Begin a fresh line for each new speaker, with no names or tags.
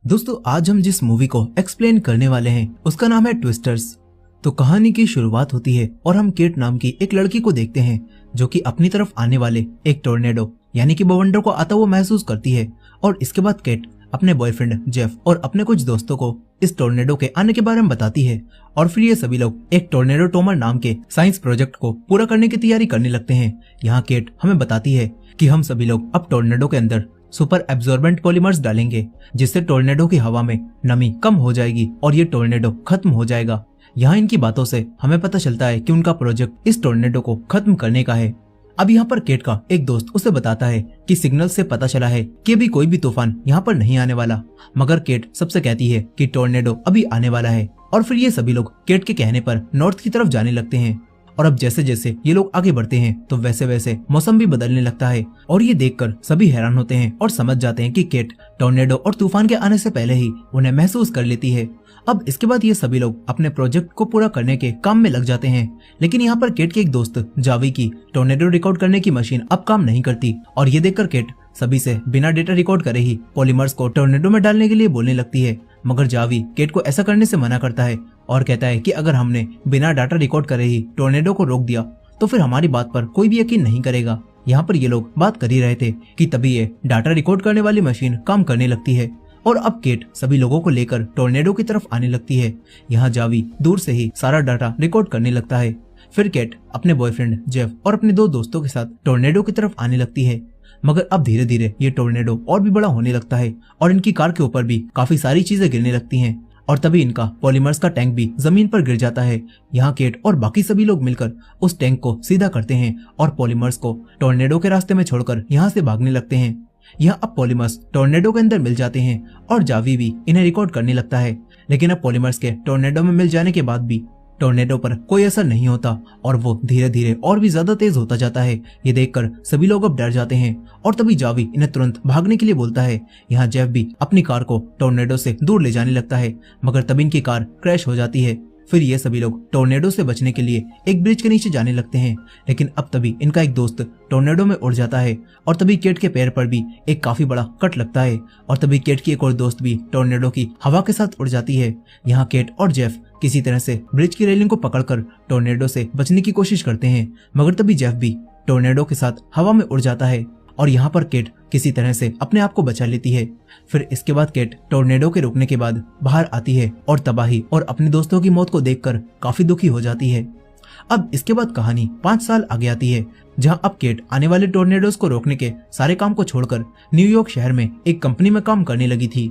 दोस्तों आज हम जिस मूवी को एक्सप्लेन करने वाले हैं उसका नाम है ट्विस्टर्स। तो कहानी की शुरुआत होती है और हम केट नाम की एक लड़की को देखते हैं जो कि अपनी तरफ आने वाले एक टोर्नेडो यानी कि बवंडर को आता हुआ महसूस करती है। और इसके बाद केट अपने बॉयफ्रेंड जेफ और अपने कुछ दोस्तों को इस टोर्नेडो के आने के बारे में बताती है और फिर ये सभी लोग एक टोर्नेडो टोमर नाम के साइंस प्रोजेक्ट को पूरा करने की तैयारी करने लगते हैं। यहाँ केट हमें बताती है कि हम सभी लोग अब टोर्नेडो के अंदर सुपर एब्जॉर्बेंट पॉलीमर्स डालेंगे जिससे टोर्नेडो की हवा में नमी कम हो जाएगी और ये टोर्नेडो खत्म हो जाएगा। यहाँ इनकी बातों से हमें पता चलता है कि उनका प्रोजेक्ट इस टोर्नेडो को खत्म करने का है। अब यहाँ पर केट का एक दोस्त उसे बताता है कि सिग्नल से पता चला है कि अभी कोई भी तूफान यहाँ पर नहीं आने वाला, मगर केट सबसे कहती है कि टोर्नेडो अभी आने वाला है। और फिर ये सभी लोग केट के कहने पर नॉर्थ की तरफ जाने लगते हैं। और अब जैसे जैसे ये लोग आगे बढ़ते हैं तो वैसे वैसे मौसम भी बदलने लगता है और ये देखकर सभी हैरान होते हैं और समझ जाते हैं कि केट टोर्नेडो और तूफान के आने से पहले ही उन्हें महसूस कर लेती है। अब इसके बाद ये सभी लोग अपने प्रोजेक्ट को पूरा करने के काम में लग जाते हैं, लेकिन यहाँ पर केट के एक दोस्त जावी की टोर्नेडो रिकॉर्ड करने की मशीन अब काम नहीं करती और ये देखकर केट सभी से बिना डेटा रिकॉर्ड करे ही पॉलीमर्स को टोर्नेडो में डालने के लिए बोलने लगती है। मगर जावी केट को ऐसा करने से मना करता है और कहता है कि अगर हमने बिना डाटा रिकॉर्ड करे ही टोर्नेडो को रोक दिया तो फिर हमारी बात पर कोई भी यकीन नहीं करेगा। यहाँ पर ये लोग बात कर ही रहे थे कि तभी ये डाटा रिकॉर्ड करने वाली मशीन काम करने लगती है और अब केट सभी लोगों को लेकर टोर्नेडो की तरफ आने लगती है। यहाँ जावी दूर से ही सारा डाटा रिकॉर्ड करने लगता है। फिर केट अपने बॉयफ्रेंड जेफ और अपने दो दोस्तों के साथ टोर्नेडो की तरफ आने लगती है, मगर अब धीरे धीरे ये टोर्नेडो और भी बड़ा होने लगता है और इनकी कार के ऊपर भी काफी सारी चीजें गिरने लगती हैं और तभी इनका पॉलीमर्स का टैंक भी जमीन पर गिर जाता है। यहाँ केट और बाकी सभी लोग मिलकर उस टैंक को सीधा करते हैं और पॉलीमर्स को टोर्नेडो के रास्ते में छोड़कर यहाँ से भागने लगते हैं। यहाँ अब पॉलीमर्स टोर्नेडो के अंदर मिल जाते हैं और जावी भी इन्हें रिकॉर्ड करने लगता है, लेकिन अब पॉलीमर्स के टोर्नेडो में मिल जाने के बाद भी टोर्नेडो पर कोई असर नहीं होता और वो धीरे धीरे और भी ज्यादा तेज होता जाता है। ये देखकर सभी लोग अब डर जाते हैं और तभी जावी इन्हें तुरंत भागने के लिए बोलता है। यहाँ जेफ भी अपनी कार को टोर्नेडो से दूर ले जाने लगता है, मगर तभी इनकी कार क्रैश हो जाती है। फिर ये सभी लोग टोर्नेडो से बचने के लिए एक ब्रिज के नीचे जाने लगते हैं, लेकिन अब तभी इनका एक दोस्त टोर्नेडो में उड़ जाता है और तभी केट के पैर पर भी एक काफी बड़ा कट लगता है और तभी केट की एक और दोस्त भी टोर्नेडो की हवा के साथ उड़ जाती है। यहाँ केट और जेफ किसी तरह से ब्रिज की रेलिंग को पकड़कर टोर्नेडो से बचने की कोशिश करते हैं, मगर तभी जेफ भी टोर्नेडो के साथ हवा में उड़ जाता है और यहाँ पर केट किसी तरह से अपने आप को बचा लेती है। फिर इसके बाद केट टोर्नेडो के रुकने के बाद बाहर आती है और तबाही और अपने दोस्तों की मौत को देखकर काफी दुखी हो जाती है। अब इसके बाद कहानी 5 साल आगे आती है, जहां अब केट आने वाले टोर्नेडोज को रोकने के सारे काम को छोड़कर न्यूयॉर्क शहर में एक कंपनी में काम करने लगी थी।